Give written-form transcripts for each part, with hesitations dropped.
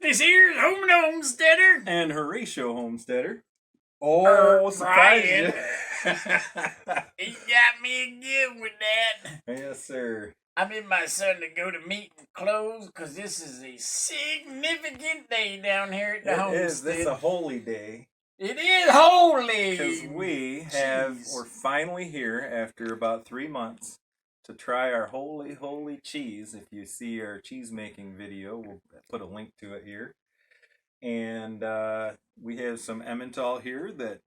This here's Homesteader. And Horacio Homesteader. Oh, surprise you. He got me again with that. Yes, sir. I'm in my son to go to meeting clothes because this is a significant day down here at the homestead. It is. This is a holy day. It is holy. Because we're finally here after about 3 months to try our holy cheese. If you see our cheese making video, we'll put a link to it here. And we have some Emmental here that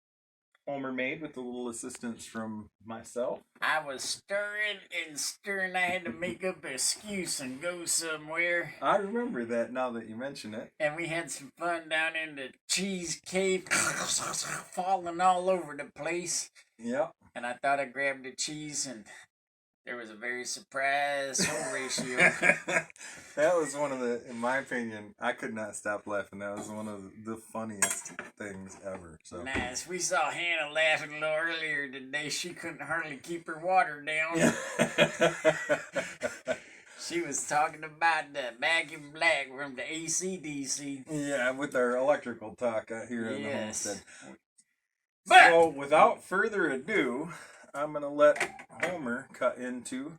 Homer made with a little assistance from myself. I was stirring and stirring. I had to make up an excuse and go somewhere. I remember that now that you mention it. And we had some fun down in the cheese cave, falling all over the place. Yep. And I thought I grabbed the cheese, and there was a very surprise Horacio. That was one of the, in my opinion, I could not stop laughing. That was one of the funniest things ever. So nice. We saw Hannah laughing a little earlier today. She couldn't hardly keep her water down. She was talking about the Back in Black from the AC/DC. Yeah, with our electrical talk out here in the homestead. But, so without further ado, I'm going to let Homer cut into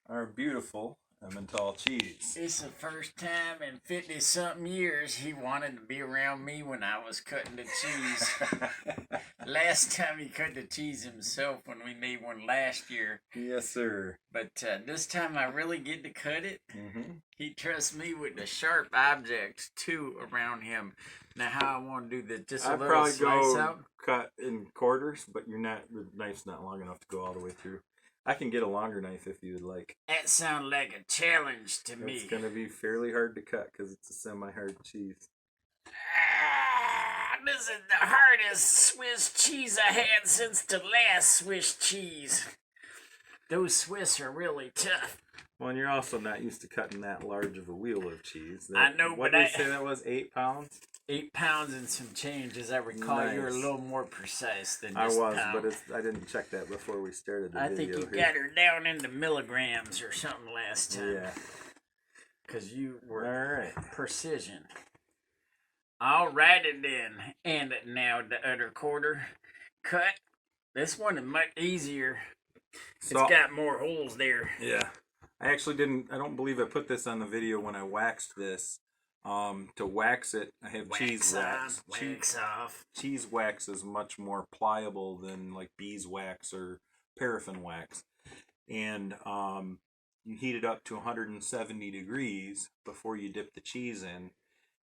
our beautiful Emmental cheese. It's the first time in 50-something years he wanted to be around me when I was cutting the cheese. Last time he cut the cheese himself when we made one last year. Yes, sir. But this time I really get to cut it. Mm-hmm. He trusts me with the sharp objects, too, around him. Now, how I want to do this, just a little slice out? Cut in quarters, but the knife's not long enough to go all the way through. I can get a longer knife if you would like. That sounds like a challenge to me. It's going to be fairly hard to cut because it's a semi-hard cheese. This is the hardest Swiss cheese I had since the last Swiss cheese. Those Swiss are really tough. Well, and you're also not used to cutting that large of a wheel of cheese. I know, what but did you say that was, 8 pounds? 8 pounds and some change, as I recall. Nice. You were a little more precise than this. I was, pound. But I didn't check that before we started the video. I think you got her down into milligrams or something last time. Yeah. Because you were precision. All righty then. And now the other quarter cut. This one is much easier. It's got more holes there. Yeah. I don't believe I put this on the video when I waxed this. To wax it, I have cheese wax. Wax off. Cheese wax is much more pliable than like beeswax or paraffin wax. And you heat it up to 170 degrees before you dip the cheese in.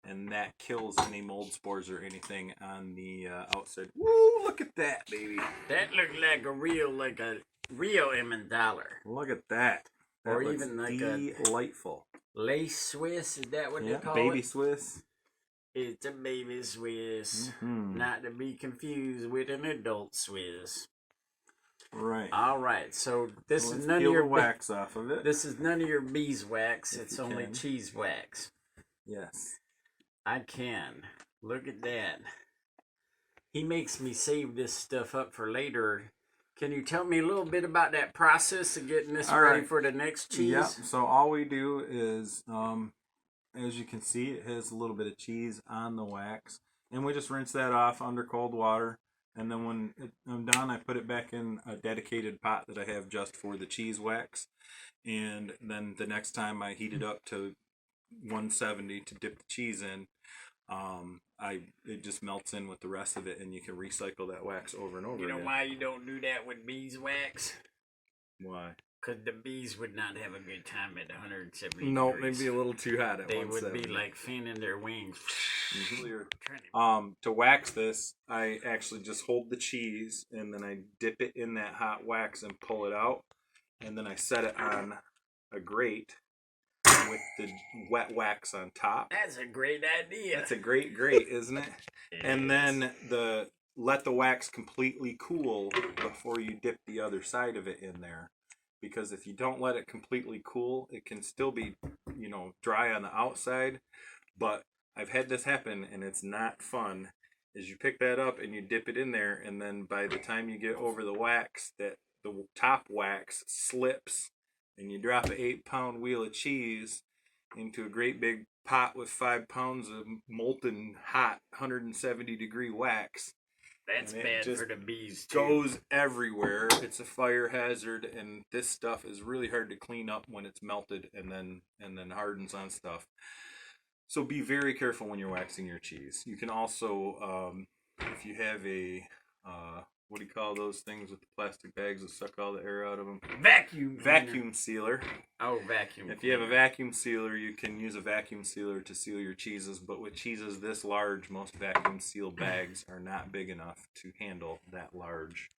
And that kills any mold spores or anything on the outside. Woo, look at that, baby. That looked like a real Emmentaler. Look at that. That or even like delightful. Lace Swiss, is that what they call baby it? Swiss. It's a baby Swiss. Mm-hmm. Not to be confused with an adult Swiss. Right. All right. So this is none of your your wax off of it. This is none of your beeswax. It's only cheese wax. Yes. I can. Look at that. He makes me save this stuff up for later. Can you tell me a little bit about that process of getting this ready for the next cheese? Yep. So all we do is, as you can see, it has a little bit of cheese on the wax. And we just rinse that off under cold water. And then when I'm done, I put it back in a dedicated pot that I have just for the cheese wax. And then the next time I heat it up to 170 to dip the cheese in, it just melts in with the rest of it, and you can recycle that wax over and over again. You know why you don't do that with beeswax? Why? Because the bees would not have a good time at 170 No, degrees. maybe a little too hot at 170. They would be like fanning their wings. To wax this, I actually just hold the cheese, and then I dip it in that hot wax and pull it out, and then I set it on a grate with the wet wax on top. That's a great idea. That's a great grate, isn't it? And then let the wax completely cool before you dip the other side of it in there. Because if you don't let it completely cool, it can still be, dry on the outside. But I've had this happen, and it's not fun. Is you pick that up and you dip it in there, and then by the time you get over the wax, that the top wax slips, and you drop an 8-pound wheel of cheese into a great big pot with 5 pounds of molten hot 170-degree wax. That's bad for the bees too. Goes everywhere. It's a fire hazard, and this stuff is really hard to clean up when it's melted and then hardens on stuff. So be very careful when you're waxing your cheese. You can also, if you have a what do you call those things with the plastic bags that suck all the air out of them? Vacuum sealer. Oh, vacuum. If you have a vacuum sealer, you can use a vacuum sealer to seal your cheeses. But with cheeses this large, most vacuum seal bags are not big enough to handle that large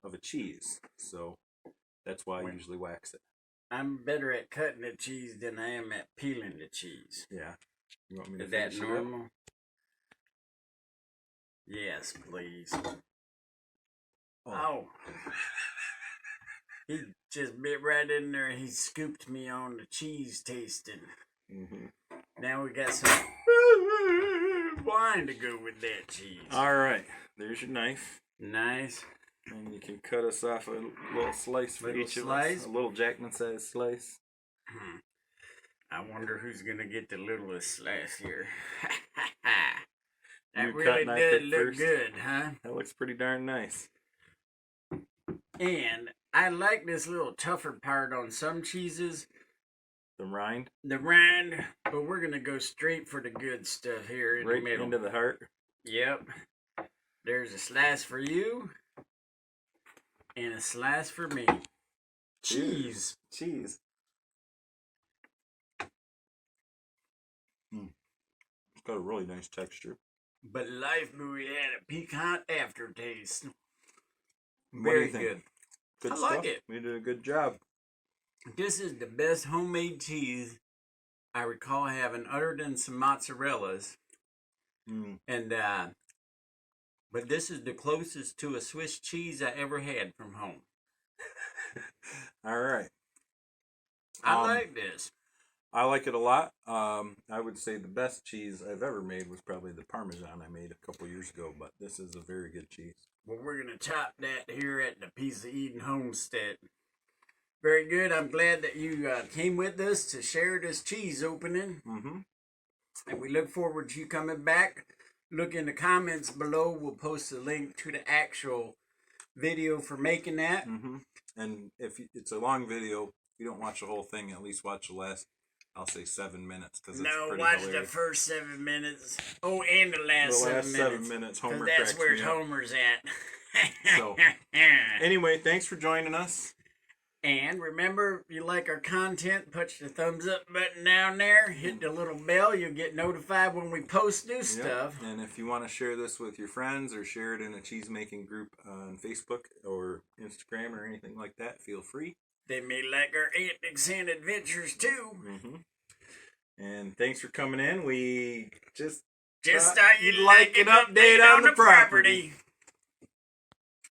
of a cheese. So that's why I usually wax it. I'm better at cutting the cheese than I am at peeling the cheese. Yeah. You want me to Is that finish it normal? up? Yes, please. Oh. He just bit right in there. He scooped me on the cheese tasting. Mm-hmm. Now we got some wine to go with that cheese. All right. There's your knife. Nice. And you can cut us off a little slice for each of us. A little Jackman-sized slice. I wonder who's going to get the littlest slice here. You That cut really and I did pick look first. good, huh? That looks pretty darn nice. And I like this little tougher part on some cheeses. The rind? The rind, but we're going to go straight for the good stuff here in the middle. Right into the heart? Yep. There's a slice for you. And a slice for me. Cheese. Cheese. It's got a really nice texture. But Life Buoy had a piquant aftertaste. What do Very you think? good. Good I stuff. like it. We did a good job. This is the best homemade cheese I recall having, other than some mozzarellas. And but this is the closest to a Swiss cheese I ever had from home. All right. I like this. I like it a lot. I would say the best cheese I've ever made was probably the Parmesan I made a couple years ago, but this is a very good cheese. Well, we're going to top that here at the Peace of Eden Homestead. Very good. I'm glad that you came with us to share this cheese opening. Mm-hmm. And we look forward to you coming back. Look in the comments below. We'll post a link to the actual video for making that. Mm-hmm. And if it's a long video, if you don't watch the whole thing, at least watch the last, I'll say 7 minutes. Cause it's pretty watch hilarious. the first 7 minutes. Oh, and the last 7 minutes. Homer that's cracks where me up. Homer's at. So, anyway, thanks for joining us. And remember, if you like our content, punch the thumbs up button down there. Hit the little bell. You'll get notified when we post new stuff. And if you want to share this with your friends or share it in a cheese-making group on Facebook or Instagram or anything like that, feel free. They may like our Antic Sand adventures, too. Mm-hmm. And thanks for coming in. We just thought you'd like an update on the property.